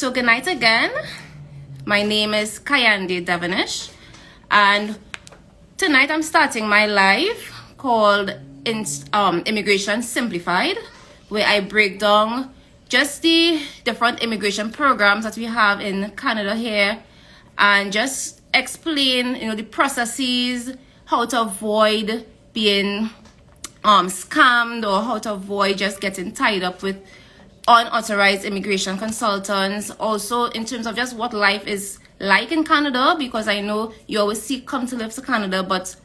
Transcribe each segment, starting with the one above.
So good night again. My name is Kaiande Devonish, and tonight I'm starting my live called Immigration Simplified, where I break down just the different immigration programs that we have in Canada here, and just explain, the processes, how to avoid being scammed, or how to avoid just getting tied up with unauthorized immigration consultants. Also in terms of just what life is like in Canada, because I know you always see come to live to Canada, but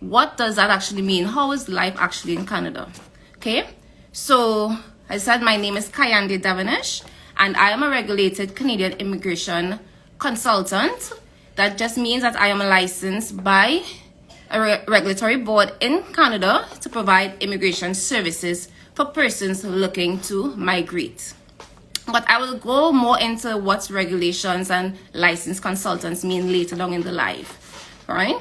what does that actually mean? How is life actually in Canada? Okay, so I said my name is Kaiande Devonish, and I am a regulated Canadian immigration consultant. That just means that I am licensed by a regulatory board in Canada to provide immigration services for persons looking to migrate. But I will go more into what regulations and licensed consultants mean later on in the live. All right?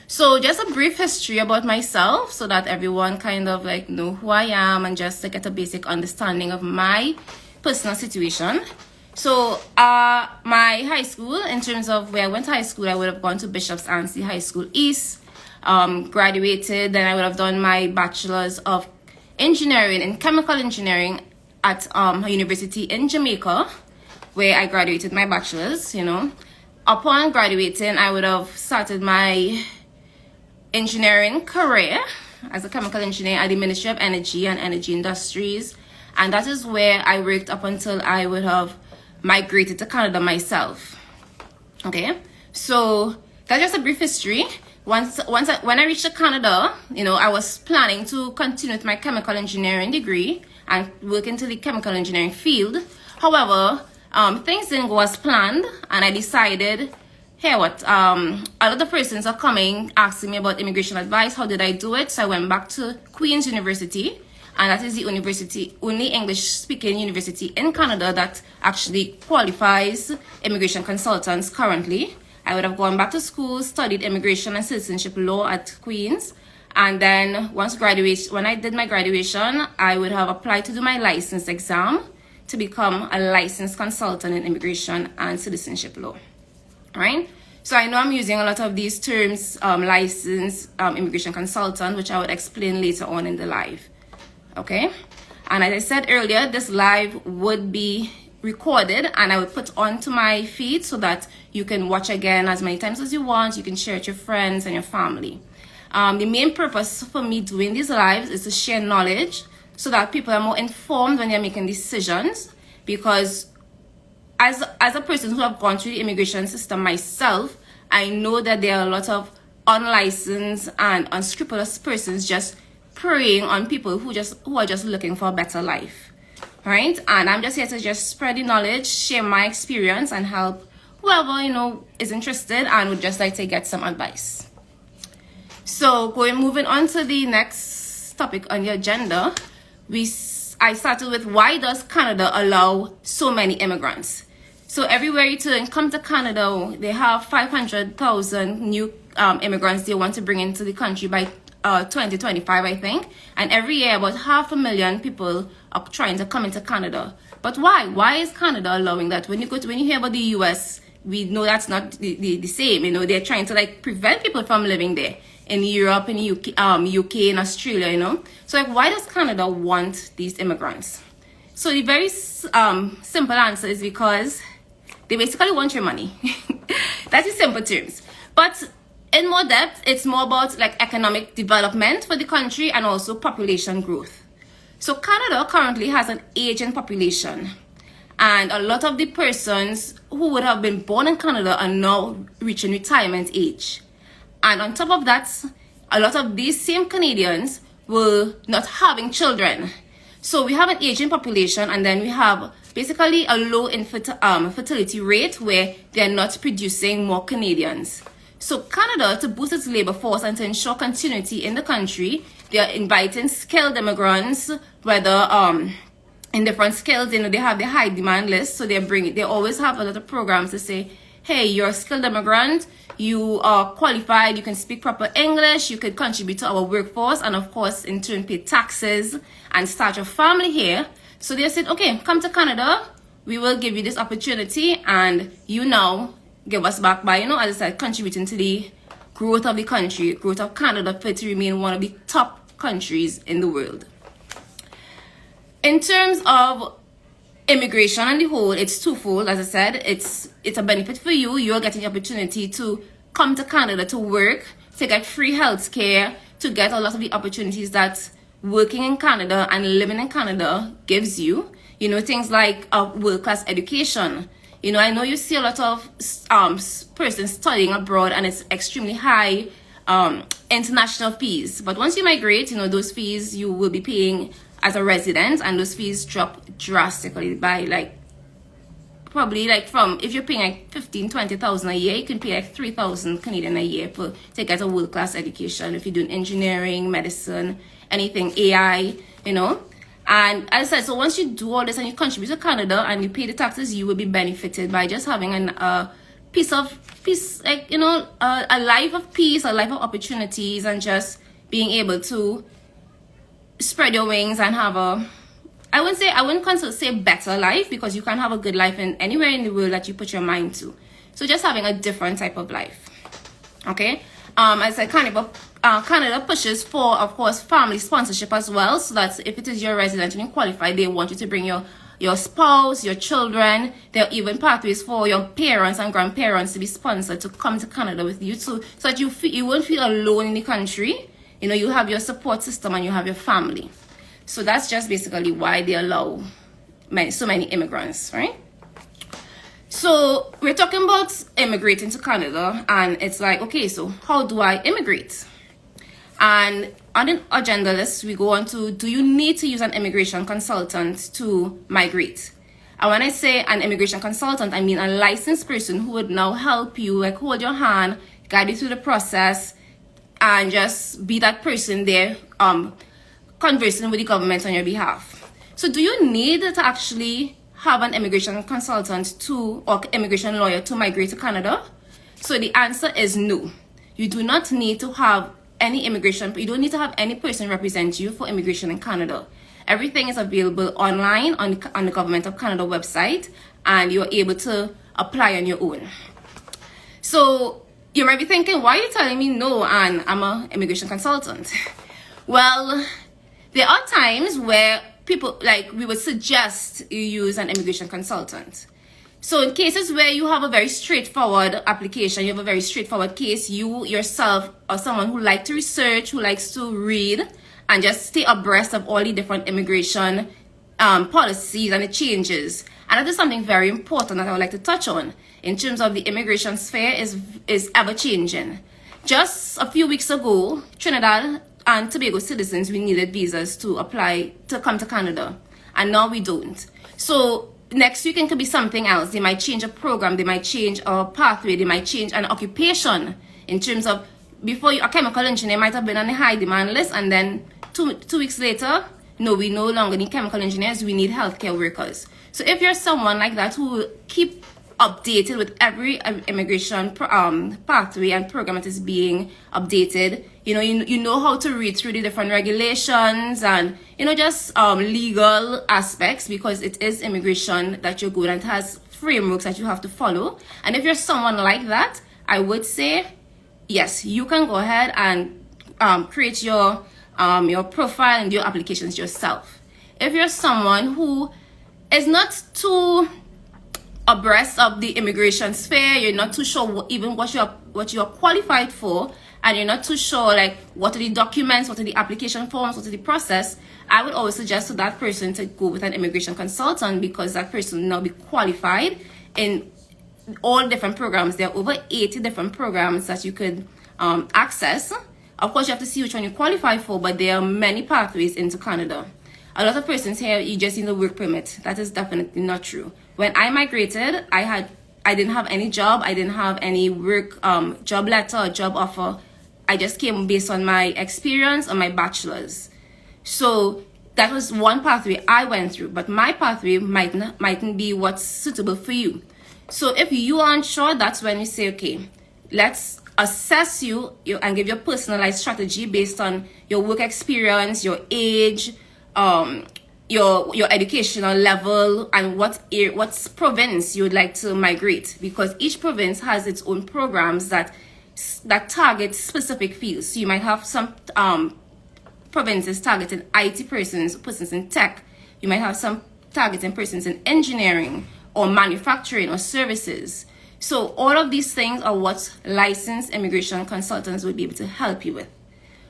So just a brief history about myself so that everyone kind of like know who I am, and just to get a basic understanding of my personal situation. So my high school, in terms of where I went to high school, I would have gone to Bishop's Anstey High School East, graduated, then I would have done my bachelor's of engineering in chemical engineering at a university in Jamaica, where I graduated my bachelor's. Upon graduating, I would have started my engineering career as a chemical engineer at the Ministry of Energy and Energy Industries, and that is where I worked up until I would have migrated to Canada myself. Okay, so that's just a brief history. When I reached Canada, I was planning to continue with my chemical engineering degree and work into the chemical engineering field. However, things didn't go as planned, and I decided, hey, what? A lot of persons are coming asking me about immigration advice. How did I do it? So I went back to Queen's University, and that is the only English-speaking university in Canada that actually qualifies immigration consultants currently. I would have gone back to school, studied immigration and citizenship law at Queen's, and then when I did my graduation, I would have applied to do my license exam to become a licensed consultant in immigration and citizenship law. Right? So I know I'm using a lot of these terms, licensed immigration consultant, which I would explain later on in the live. Okay? And as I said earlier, this live would be recorded, and I would put onto my feed so that you can watch again as many times as you want. You can share it with your friends and your family. The main purpose for me doing these lives is to share knowledge so that people are more informed when they're making decisions, because as a person who have gone through the immigration system myself, I know that there are a lot of unlicensed and unscrupulous persons just preying on people who are just looking for a better life. Right? And I'm just here to just spread the knowledge, share my experience, and help whoever is interested and would just like to get some advice. So moving on to the next topic on the agenda, I started with, why does Canada allow so many immigrants? So everywhere you turn, come to Canada, they have 500,000 new immigrants they want to bring into the country by 2025, I think. And every year about 500,000 people are trying to come into Canada. But why? Why is Canada allowing that? When you hear about the US, we know that's not the same. They're trying to prevent people from living there. In Europe, in UK, in Australia, So why does Canada want these immigrants? So the very simple answer is because they basically want your money. That's in simple terms. But in more depth, it's more about economic development for the country and also population growth. So Canada currently has an aging population, and a lot of the persons who would have been born in Canada are now reaching retirement age. And on top of that, a lot of these same Canadians were not having children. So we have an aging population, and then we have basically a low fertility rate where they're not producing more Canadians. So Canada, to boost its labor force and to ensure continuity in the country, they are inviting skilled immigrants, whether in different skills. They have the high demand list, so they always have a lot of programs to say, hey, you're a skilled immigrant, you are qualified, you can speak proper English, you could contribute to our workforce, and of course in turn pay taxes and start your family here. So they said, okay, come to Canada, we will give you this opportunity, and you now give us back by, as I said, contributing to the growth of the country, growth of Canada, for it to remain one of the top countries in the world. In terms of immigration on the whole, it's twofold. As I said, it's a benefit for you. You're getting the opportunity to come to Canada to work, to get free health care, to get a lot of the opportunities that working in Canada and living in Canada gives you. Things like world-class education. I know you see a lot of persons studying abroad, and it's extremely high international fees. But once you migrate, those fees you will be paying as a resident, and those fees drop drastically by probably from, if you're paying 15,000-20,000 a year, you can pay 3,000 Canadian a year to get a world-class education. If you're doing engineering, medicine, anything, AI, And as I said, so once you do all this and you contribute to Canada and you pay the taxes, you will be benefited by just having a life of peace, a life of opportunities, and just being able to spread your wings and have I wouldn't say better life, because you can have a good life in anywhere in the world that you put your mind to. So just having a different type of life. Okay. As I said, Canada pushes for, of course, family sponsorship as well, so that if it is your resident and you qualify, they want you to bring your spouse, your children. There are even pathways for your parents and grandparents to be sponsored to come to Canada with you too, so that you won't feel alone in the country. You have your support system and you have your family. So that's just basically why they allow so many immigrants, right? So we're talking about immigrating to Canada, and it's like, okay, so how do I immigrate? And on the agenda list, we go on to, do you need to use an immigration consultant to migrate? And when I say an immigration consultant, I mean a licensed person who would now help you, hold your hand, guide you through the process, and just be that person there conversing with the government on your behalf. So do you need to actually have an immigration consultant or immigration lawyer to migrate to Canada? So the answer is no. You do not need to have any immigration. You don't need to have any person represent you for immigration in Canada. Everything is available online on the Government of Canada website, and you're able to apply on your own. So you might be thinking, why are you telling me no, and I'm an immigration consultant? Well, there are times where we would suggest you use an immigration consultant. So in cases where you have a very straightforward application, you have a very straightforward case, you yourself are someone who likes to research, who likes to read, and just stay abreast of all the different immigration policies and the changes. And that is something very important that I would like to touch on. In terms of the immigration sphere is ever changing. Just a few weeks ago, Trinidad and Tobago citizens, we needed visas to apply to come to Canada, and now we don't. So next week it could be something else. They might change a program, they might change a pathway, they might change an occupation. In terms of, before a chemical engineer might have been on the high demand list, and then two weeks later, no, we no longer need chemical engineers, we need healthcare workers. So if you're someone like that who will keep updated with every immigration pathway and program that is being updated, you know how to read through the different regulations and just legal aspects, because it is immigration that you're going, and it has frameworks that you have to follow. And if you're someone like that, I would say yes, you can go ahead and create your profile and your applications yourself. If you're someone who is not too abreast of the immigration sphere, you're not too sure even what you're qualified for, and you're not too sure what are the documents, what are the application forms, what are the process, I would always suggest to that person to go with an immigration consultant, because that person will now be qualified in all different programs. There are over 80 different programs that you could access. Of course, you have to see which one you qualify for, but there are many pathways into Canada. A lot of persons here, you just need a work permit. That is definitely not true. When I migrated, I didn't have any job. I didn't have any work, job letter or job offer. I just came based on my experience on my bachelor's. So that was one pathway I went through, but my pathway mightn't be what's suitable for you. So if you are unsure, that's when you say, okay, let's assess you and give your personalized strategy based on your work experience, your age, your educational level and what province you would like to migrate, because each province has its own programs that target specific fields. So you might have some provinces targeting IT persons in tech. You might have some targeting persons in engineering or manufacturing or services. So all of these things are what licensed immigration consultants would be able to help you with.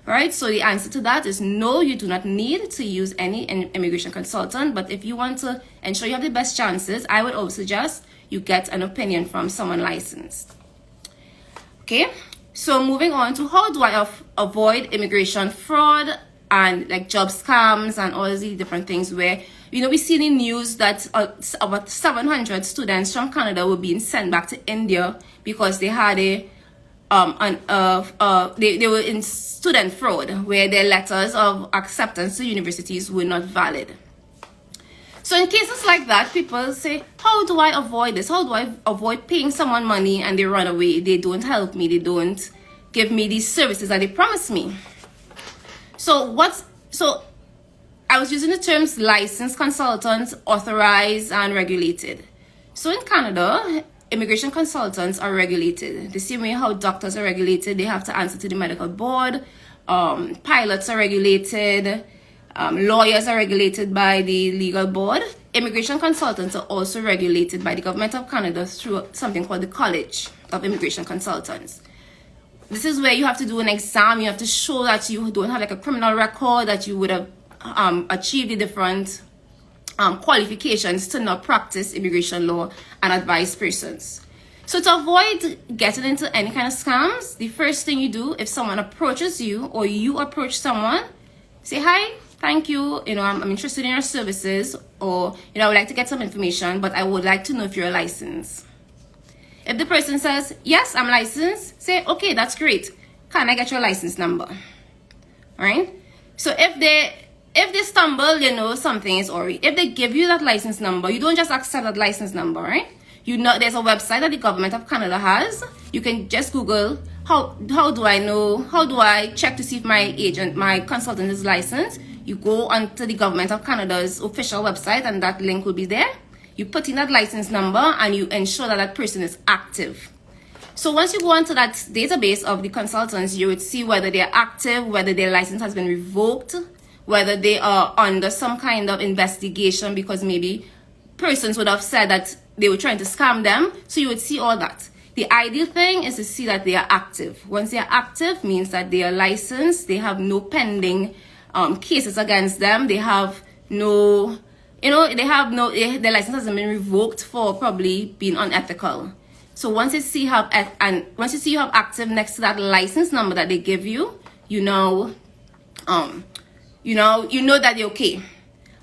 Right, so the answer to that is no, you do not need to use any immigration consultant. But if you want to ensure you have the best chances, I would also suggest you get an opinion from someone licensed. Okay, so moving on to how do I avoid immigration fraud and like job scams and all these different things where, we see in the news that about 700 students from Canada were being sent back to India because they had they were in student fraud where their letters of acceptance to universities were not valid. So in cases like that, people say, how do I avoid this? How do I avoid paying someone money and they run away? They don't help me. They don't give me these services that they promised me. So I was using the terms licensed consultants, authorized, and regulated. So in Canada, immigration consultants are regulated. The same way how doctors are regulated, they have to answer to the medical board. Pilots are regulated. Lawyers are regulated by the legal board. Immigration consultants are also regulated by the government of Canada through something called the College of Immigration Consultants. This is where you have to do an exam. You have to show that you don't have like a criminal record, that you would have achieved the different qualifications to not practice immigration law and advise persons. So to avoid getting into any kind of scams, the first thing you do if someone approaches you or you approach someone, say, hi, thank you, I'm interested in your services, or I would like to get some information, but I would like to know if you're licensed. If the person says, yes, I'm licensed, say, okay, that's great. Can I get your license number? All right? So if they stumble, something is already. If they give you that license number, you don't just accept that license number, right? There's a website that the government of Canada has. You can just Google, how do I check to see if my consultant is licensed? You go onto the government of Canada's official website and that link will be there. You put in that license number and you ensure that person is active. So once you go onto that database of the consultants, you would see whether they're active, whether their license has been revoked, whether they are under some kind of investigation because maybe persons would have said that they were trying to scam them. So you would see all that. The ideal thing is to see that they are active. Once they are active, means that they are licensed, they have no pending cases against them, they have no, their license hasn't been revoked for probably being unethical. So once you see you have active next to that license number that they give you, you know that they're okay.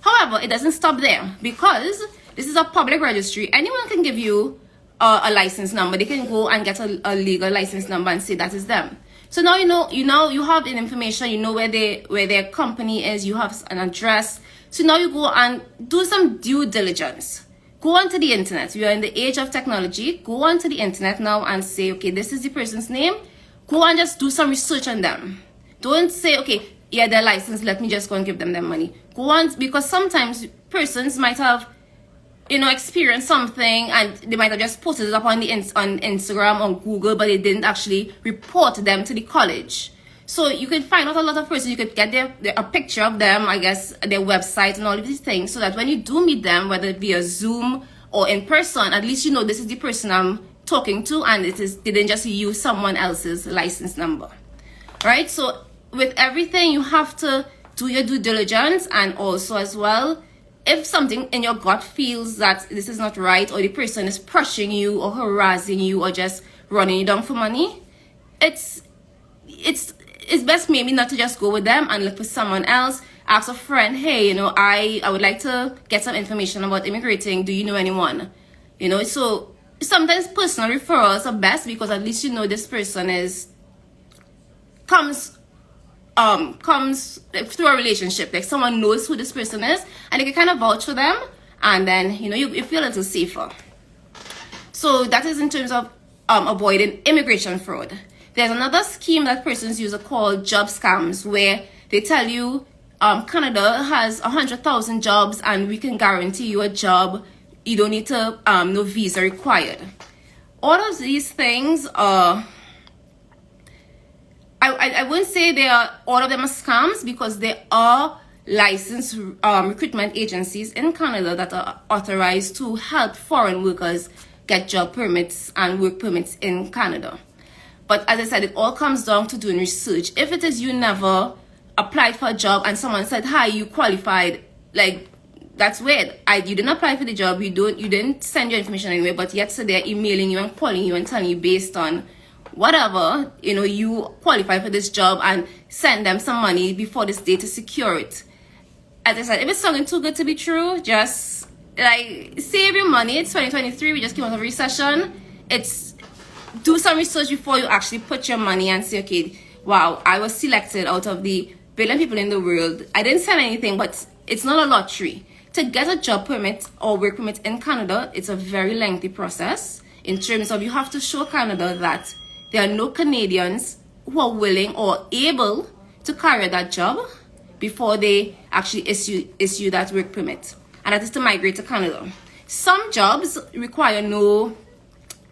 However, it doesn't stop there because this is a public registry. Anyone can give you a license number. They can go and get a legal license number and say that is them. So now you have the information. You know where their company is. You have an address. So now you go and do some due diligence. Go onto the internet. We are in the age of technology. Go onto the internet now and say, okay, this is the person's name. Go and just do some research on them. Don't say, okay, yeah, they're licensed, let me just go and give them their money. Go on, because sometimes persons might have, experienced something and they might have just posted it up on Instagram or Google, but they didn't actually report them to the college. So you can find out a lot of persons. You could get a picture of them, I guess, their website and all of these things, so that when you do meet them, whether via Zoom or in person, at least this is the person I'm talking to and they didn't just use someone else's license number. Right? So with everything, you have to do your due diligence, and also as well, if something in your gut feels that this is not right, or the person is pressuring you or harassing you or just running you down for money, it's best maybe not to just go with them and look for someone else. Ask a friend, hey, I would like to get some information about immigrating. Do you know anyone? So sometimes personal referrals are best because at least this person comes through a relationship, like someone knows who this person is and they can kind of vouch for them, and then you feel a little safer. So that is in terms of avoiding immigration fraud. There's another scheme that persons use called job scams, where they tell you Canada has 100,000 jobs and we can guarantee you a job. You don't need to, no visa required. All of these things are, I wouldn't say they are, all of them are scams, because there are licensed recruitment agencies in Canada that are authorized to help foreign workers get job permits and work permits in Canada. But as I said, it all comes down to doing research. If it is you never applied for a job and someone said, hi, you qualified, like, that's weird. You didn't apply for the job, you didn't send your information anyway, but yet so they're emailing you and calling you and telling you based on whatever, you qualify for this job, and send them some money before this day to secure it. As I said, if it's something too good to be true, just like save your money. It's 2023, we just came out of a recession. Do some research before you actually put your money and say, okay, wow, I was selected out of the billion people in the world. I didn't send anything, but it's not a lottery. To get a job permit or work permit in Canada, it's a very lengthy process in terms of you have to show Canada that there are no Canadians who are willing or able to carry that job before they actually issue that work permit. And that is to migrate to Canada. Some jobs require no,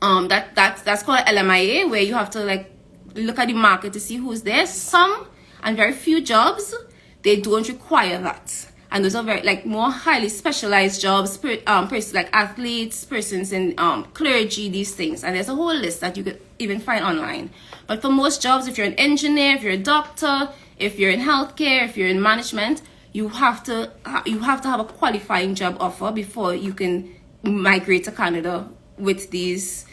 that's called LMIA, where you have to like look at the market to see who's there. Some and very few jobs, they don't require that. And those are very like more highly specialized jobs, persons like athletes, persons in clergy, these things. And there's a whole list that you could even find online. But for most jobs, if you're an engineer, if you're a doctor, if you're in healthcare, if you're in management, you have to have a qualifying job offer before you can migrate to Canada with these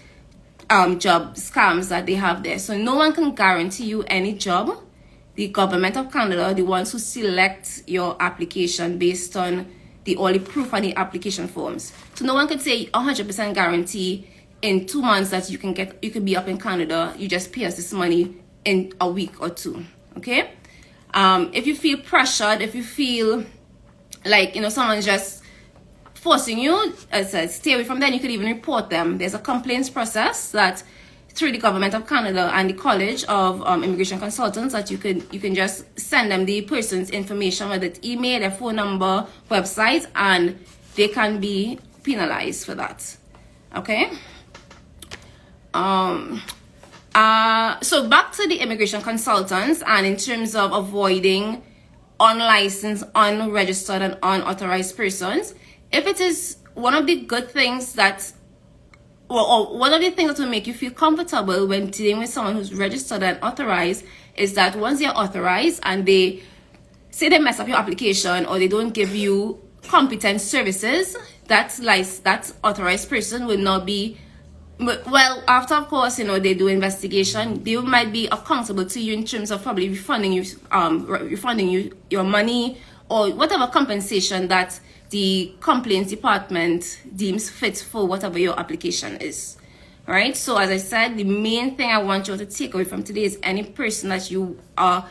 job scams that they have there. So no one can guarantee you any job. The government of Canada are the ones who select your application based on all the proof on the application forms. So no one can say 100% guarantee in 2 months that you can be up in Canada. You just pay us this money in a week or two. Okay? If you feel pressured, if you feel like someone's just forcing you, as I said, stay away from them. You could even report them. There's a complaints process that through the government of Canada and the College of Immigration Consultants that you can just send them the person's information, whether it's email, their phone number, website, and they can be penalized for that. Okay. So back to the immigration consultants, and in terms of avoiding unlicensed, unregistered, and unauthorized persons, if it is one of the good things that or one of the things that will make you feel comfortable when dealing with someone who's registered and authorized is that once they're authorized and they say they mess up your application or they don't give you competent services, that authorized person will not be, well, after of course, they do investigation, they might be accountable to you in terms of probably refunding you your money or whatever compensation that the complaints department deems fit for whatever your application is. All right. So as I said, the main thing I want you to take away from today is any person that you are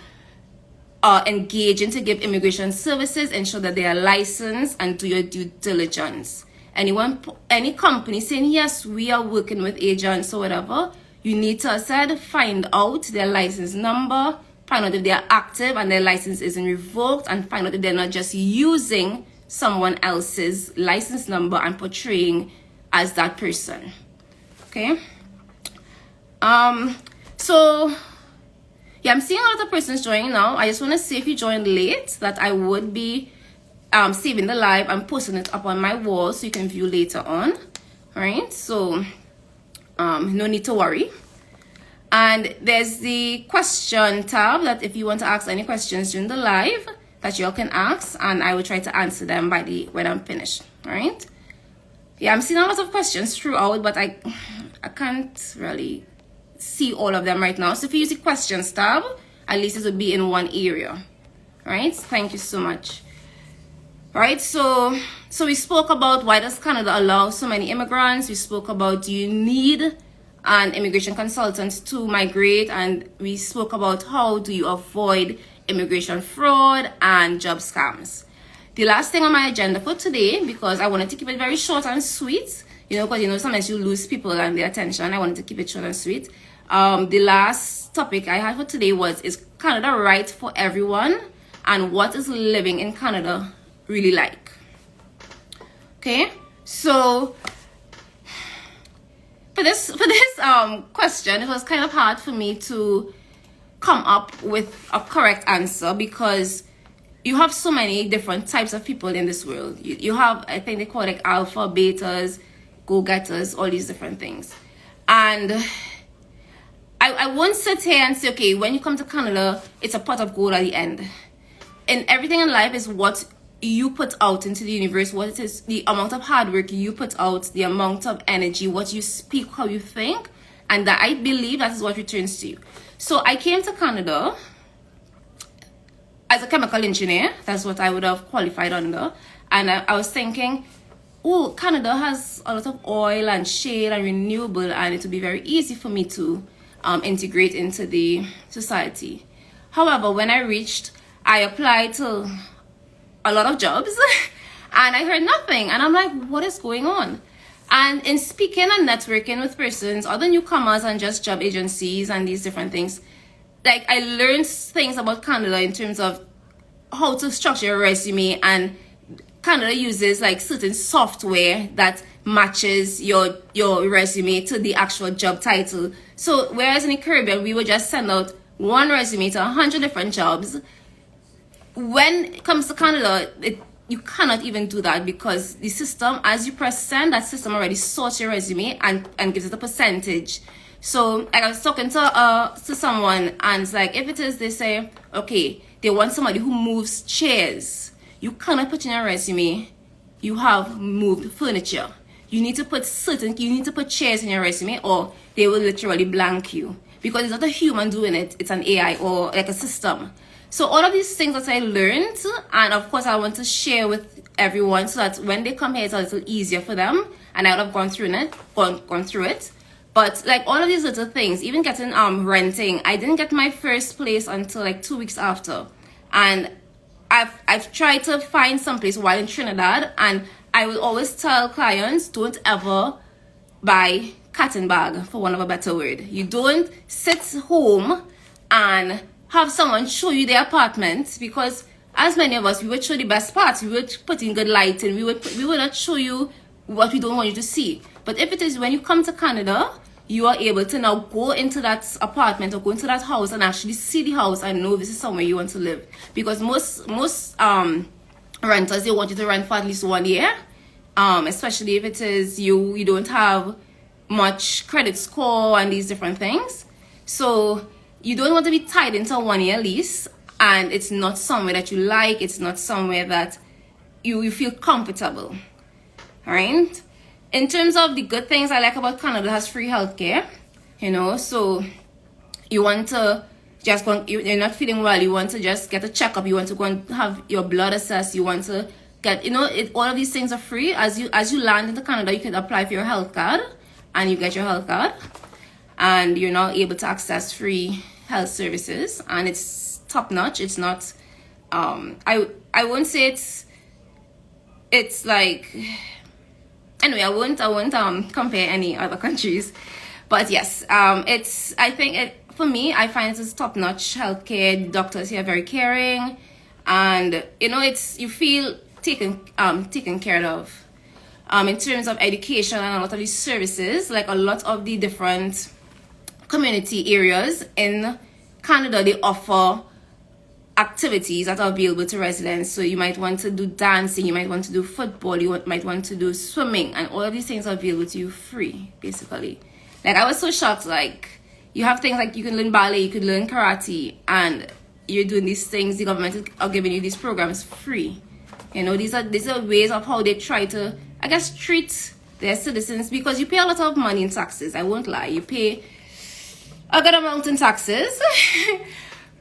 engaging to give immigration services, ensure that they are licensed and do your due diligence. Any company saying, yes, we are working with agents or whatever, you need to, as I said, find out their license number, find out if they are active and their license isn't revoked, and find out if they're not just using someone else's license number and portraying as that person. Okay. So yeah, I'm seeing a lot of persons joining now. I just want to say, if you joined late, that I would be saving the live and posting it up on my wall so you can view later on. All right, so no need to worry. And there's the question tab that if you want to ask any questions during the live, that you all can ask, and I will try to answer them when I'm finished. All right. Yeah, I'm seeing a lot of questions throughout, but I can't really see all of them right now. So if you use the questions tab, at least it would be in one area. All right. Thank you so much. All right. So we spoke about why does Canada allow so many immigrants. We spoke about, do you need an immigration consultant to migrate, and we spoke about how do you avoid immigration fraud and job scams. The last thing on my agenda for today, because I wanted to keep it very short and sweet, because sometimes you lose people and their attention. I wanted to keep it short and sweet. The last topic I had for today is Canada right for everyone? and what is living in Canada really like. Okay, so for this question, it was kind of hard for me to come up with a correct answer because you have so many different types of people in this world. You have, I think they call it alpha, betas, go-getters, all these different things. And I won't sit here and say, okay, when you come to Canada, it's a pot of gold at the end. And everything in life is what you put out into the universe, what it is, the amount of hard work you put out, the amount of energy, what you speak, how you think, and that I believe that is what returns to you. So I came to Canada as a chemical engineer. That's what I would have qualified under. And I was thinking, oh, Canada has a lot of oil and shale and renewable, and it would be very easy for me to integrate into the society. However, when I reached, I applied to a lot of jobs and I heard nothing, and I'm like, what is going on? And in speaking and networking with persons, other newcomers and just job agencies and these different things, like I learned things about Canada in terms of how to structure your resume, and Canada uses like certain software that matches your resume to the actual job title. So whereas in the Caribbean we would just send out one resume to 100 different jobs, when it comes to Canada, you cannot even do that, because the system, as you press send, that system already sorts your resume and gives it a percentage. So like I was talking to someone, and it's like, if it is, they say, okay, they want somebody who moves chairs. You cannot put in your resume you have moved furniture. You need to put chairs in your resume, or they will literally blank you, because it's not a human doing it, it's an AI or like a system. So all of these things that I learned, and of course I want to share with everyone so that when they come here it's a little easier for them, and I would have gone through it. But like all of these little things, even getting renting, I didn't get my first place until like 2 weeks after. And I've tried to find some place while in Trinidad, and I will always tell clients, don't ever buy cat and bag, for one of a better word. You don't sit home and have someone show you their apartment, because as many of us, we would show the best parts, we would put in good lighting, we would not show you what we don't want you to see. But if it is when you come to Canada, you are able to now go into that apartment or go into that house and actually see the house and know this is somewhere you want to live. Because most renters, they want you to rent for at least 1 year, especially if it is you don't have much credit score and these different things. So you don't want to be tied into a 1 year lease, and it's not somewhere that you like, it's not somewhere that you feel comfortable. All right. In terms of the good things I like about Canada, it has free healthcare, so you want to just go, you're not feeling well, you want to just get a checkup, you want to go and have your blood assessed, you want to get, all of these things are free. As you land into Canada, you can apply for your health card, and you get your health card, and you're now able to access free health services, and it's top notch. It's not, I won't say it's like, anyway, I won't compare any other countries, but yes, for me, I find it is top-notch healthcare. The doctors here are very caring, and you feel taken care of. In terms of education and a lot of these services, like a lot of the different community areas in Canada, they offer activities that are available to residents. So you might want to do dancing, you might want to do football, you might want to do swimming, and all of these things are available to you free, basically. Like, I was so shocked, like, you have things like you can learn ballet, you could learn karate, and you're doing these things, the government are giving you these programs free. These are ways of how they try to, I guess, treat their citizens, because you pay a lot of money in taxes. I won't lie, you pay a good amount in taxes.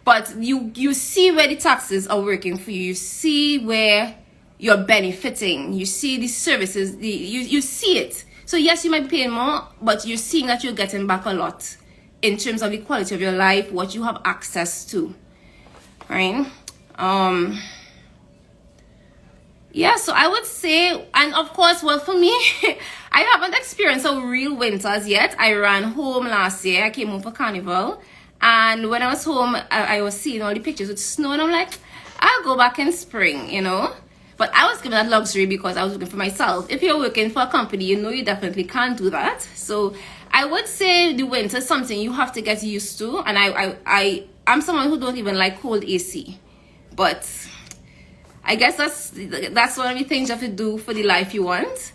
But you see where the taxes are working for you. You see where you're benefiting. You see the services. You see it. So yes, you might be paying more, but you're seeing that you're getting back a lot in terms of the quality of your life, what you have access to. Right? Yeah, so I would say, and of course, well, for me, I haven't experienced a real winters yet. I ran home last year. I came home for Carnival. And when I was home, I was seeing all the pictures with snow, and I'm like, I I'll go back in spring, you know. But I was given that luxury because I was working for myself. If you're working for a company, you know you definitely can't do that. So I would say the winter is something you have to get used to. And I'm someone who don't even like cold AC. But I guess that's one of the things you have to do for the life you want.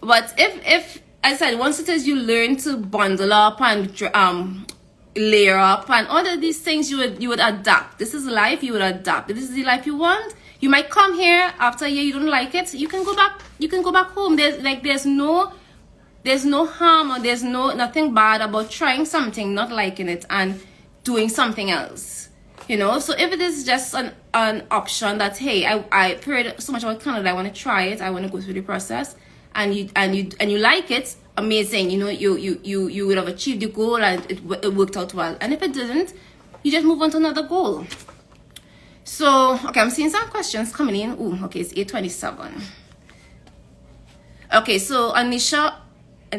But if as I said, once it is you learn to bundle up and layer up and all of these things, you would adapt. This is life, you would adapt. If this is the life you want, you might come here after a year, you don't like it, you can go back home. There's no harm, or there's nothing bad about trying something, not liking it, and doing something else, you know. So if it is just an option that, hey, I heard so much about Canada, I want to try it, I want to go through the process, and you like it, amazing, you know, you would have achieved your goal and it worked out well. And if it didn't, you just move on to another goal. So okay, I'm seeing some questions coming in. Oh, okay, it's 8:27. Okay, so Anisha, I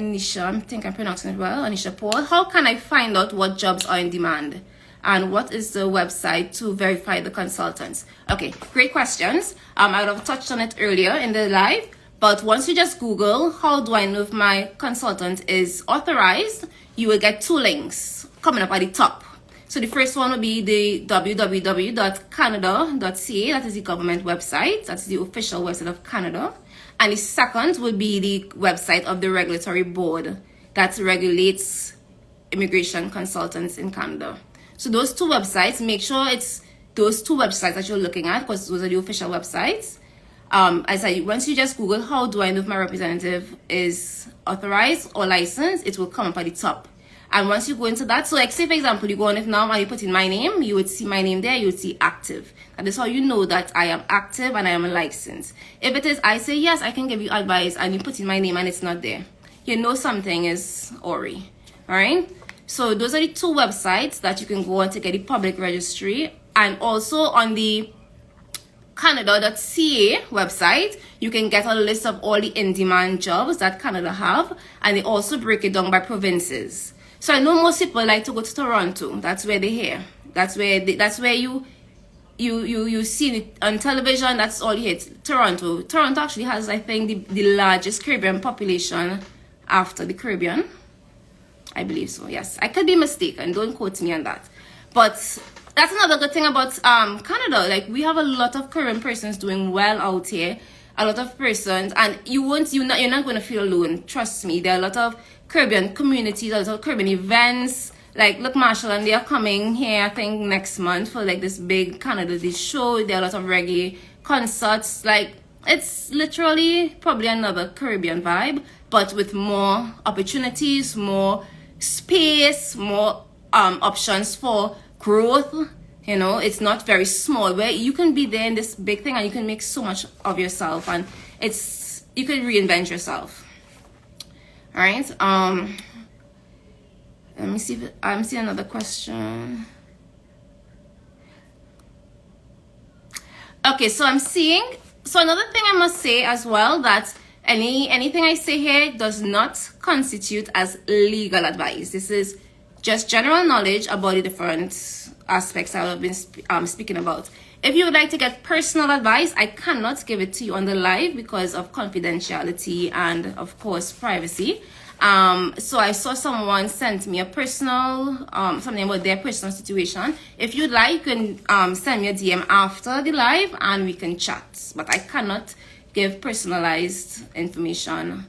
think I'm pronouncing it well, Anisha Paul, how can I find out what jobs are in demand? And what is the website to verify the consultants? Okay, great questions. I would have touched on it earlier in the live, but once you just Google, how do I know if my consultant is authorized, you will get 2 links coming up at the top. So the first one will be the www.canada.ca, that is the government website, that's the official website of Canada. And the second will be the website of the regulatory board that regulates immigration consultants in Canada. So those 2 websites, make sure it's those 2 websites that you're looking at, because those are the official websites. As I once you just Google, how do I know if my representative is authorized or licensed, it will come up at the top. And once you go into that, so like say for example, you go on it now and you put in my name, you would see my name there, you would see active. That is how you know that I am active and I am licensed. If it is, I say, yes, I can give you advice, and you put in my name and it's not there, you know something is awry. All right. So those are the 2 websites that you can go on to get the public registry. And also on the Canada.ca website, you can get a list of all the in-demand jobs that Canada have, and they also break it down by provinces. So I know most people like to go to Toronto. That's where they're here. That's where you see it on television. That's all you hear. Toronto. Toronto actually has, I think, the largest Caribbean population after the Caribbean. I believe so. Yes, I could be mistaken. Don't quote me on that. But that's another good thing about Canada. Like, we have a lot of Caribbean persons doing well out here. A lot of persons, and you're not going to feel alone. Trust me. There are a lot of Caribbean communities, a lot of Caribbean events. Like, look, Marshall, and they are coming here, I think, next month for like this big Canada Day show. There are a lot of reggae concerts. Like, it's literally probably another Caribbean vibe, but with more opportunities, more space, more options for growth. You know, it's not very small, where you can be there in this big thing and you can make so much of yourself, and you can reinvent yourself. All right. Let me see if I'm seeing another question. Okay, so I'm seeing, so another thing I must say as well, that anything I say here does not constitute as legal advice. This is just general knowledge about the different aspects I have been speaking about. If you would like to get personal advice, I cannot give it to you on the live because of confidentiality and, of course, privacy. So I saw someone sent me a personal, something about their personal situation. If you'd like, you can send me a DM after the live and we can chat. But I cannot give personalized information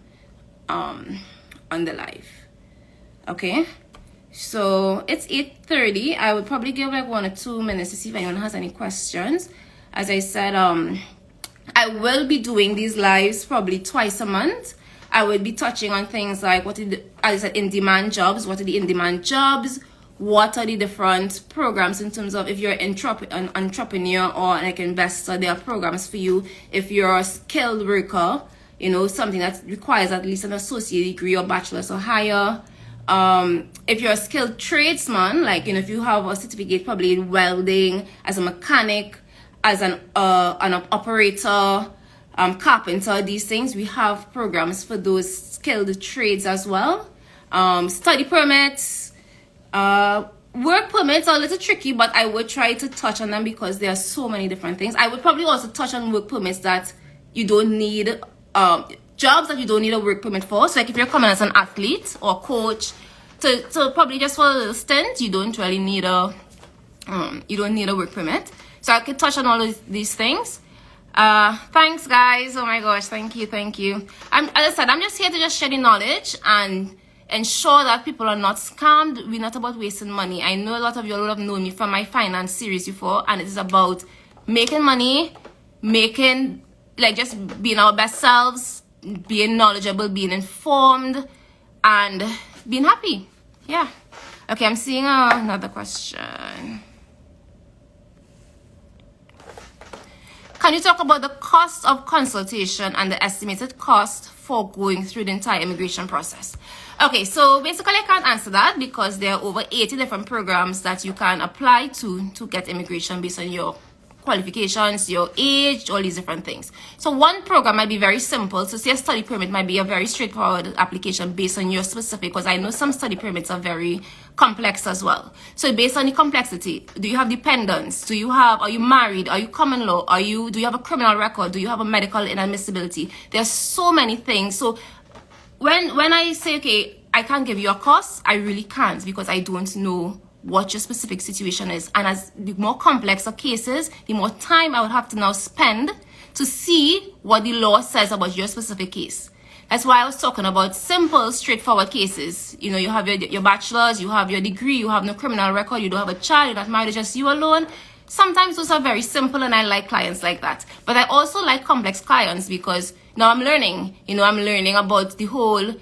on the live. Okay? So it's 8:30. I would probably give like 1 or 2 minutes to see if anyone has any questions. As I said, I will be doing these lives probably twice a month. I will be touching on things like as I said, in-demand jobs. What are the in-demand jobs? What are the different programs in terms of if you're an entrepreneur or like investor, there are programs for you. If you're a skilled worker, you know, something that requires at least an associate degree or bachelor's or higher. If you're a skilled tradesman, like, you know, if you have a certificate probably in welding, as a mechanic, as an operator, carpenter, these things, we have programs for those skilled trades as well. Study permits, work permits are a little tricky, but I would try to touch on them because there are so many different things. I would probably also touch on work permits that you don't need, jobs that you don't need a work permit for. So like if you're coming as an athlete or coach, so probably just for a little stint, you don't really need a work permit. So I could touch on all of these things. Thanks guys. Oh my gosh, thank you. As I said, I'm just here to just share the knowledge and ensure that people are not scammed. We're not about wasting money. I know a lot of you all have known me from my finance series before, and it is about making money, just being our best selves, being knowledgeable, being informed, and being happy. Yeah. Okay, I'm seeing another question. Can you talk about the cost of consultation and the estimated cost for going through the entire immigration process? Okay, so basically I can't answer that because there are over 80 different programs that you can apply to get immigration based on your qualifications, your age, all these different things. So one program might be very simple. So say a study permit might be a very straightforward application based on your specific, because I know some study permits are very complex as well. So based on the complexity, do you have dependents? Are you married? Are you common law? Do you have a criminal record? Do you have a medical inadmissibility? There's so many things. So when I say, okay, I can't give you a cost, I really can't, because I don't know what your specific situation is. And as the more complex the cases, the more time I would have to now spend to see what the law says about your specific case. That's why I was talking about simple, straightforward cases. You know, you have your bachelor's, you have your degree, you have no criminal record, you don't have a child, you're not married, it's just you alone. Sometimes those are very simple, and I like clients like that. But I also like complex clients because now I'm learning. You know, I'm learning about the whole...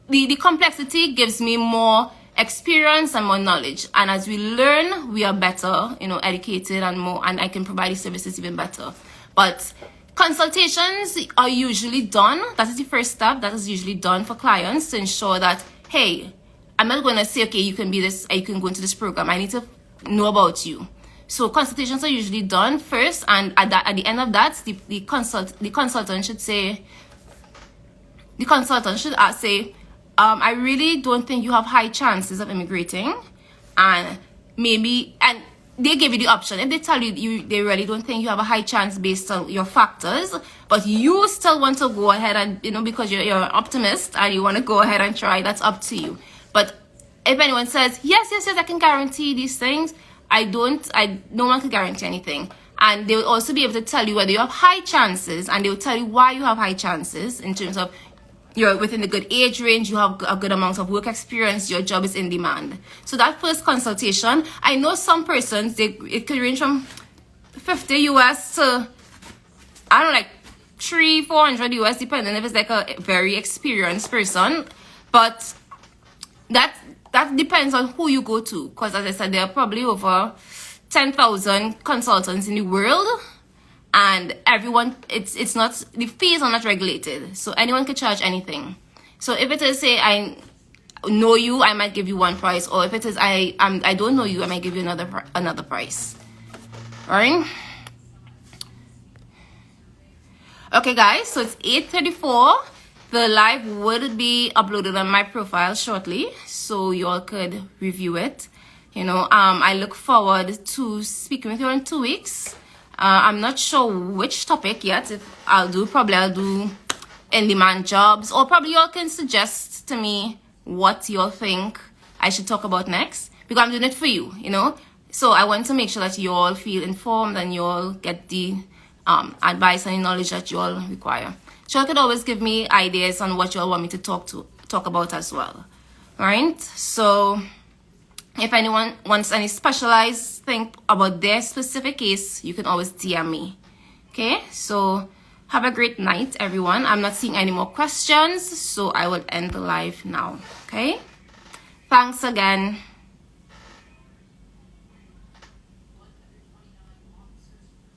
The complexity gives me more experience and more knowledge, and as we learn, we are better, educated and I can provide the services even better. But consultations are usually done. That is the first step that is usually done for clients to ensure that, hey, I'm not going to say, okay, you can be this, you can go into this program. I need to know about you. So consultations are usually done first, and at the end of that, the consultant should say, I really don't think you have high chances of immigrating, and they give you the option. If they tell you they really don't think you have a high chance based on your factors, but you still want to go ahead and, because you're an optimist and you want to go ahead and try, that's up to you. But if anyone says, yes, I can guarantee these things, no one can guarantee anything. And they will also be able to tell you whether you have high chances, and they will tell you why you have high chances in terms of you're within the good age range, you have a good amount of work experience, your job is in demand. So that first consultation, I know some persons, it could range from 50 US to, I don't know, like 300-400 US, depending if it's like a very experienced person. But that depends on who you go to, because as I said, there are probably over 10,000 consultants in the world. And everyone, it's not, the fees are not regulated, so anyone can charge anything. So if it is, say, I know you, I might give you one price, or if it is I don't know you, I might give you another price. All right. Okay, guys. So it's 8:34. The live would be uploaded on my profile shortly, so you all could review it. I look forward to speaking with you in 2 weeks. I'm not sure which topic yet. I'll do in-demand jobs, or probably y'all can suggest to me what y'all think I should talk about next, because I'm doing it for you, So I want to make sure that you all feel informed and you all get the advice and knowledge that you all require. So you could always give me ideas on what you all want me to talk about as well. All right. So if anyone wants any specialized thing about their specific case, you can always DM me. Okay, so have a great night, everyone. I'm not seeing any more questions, so I will end the live now. Okay, thanks again.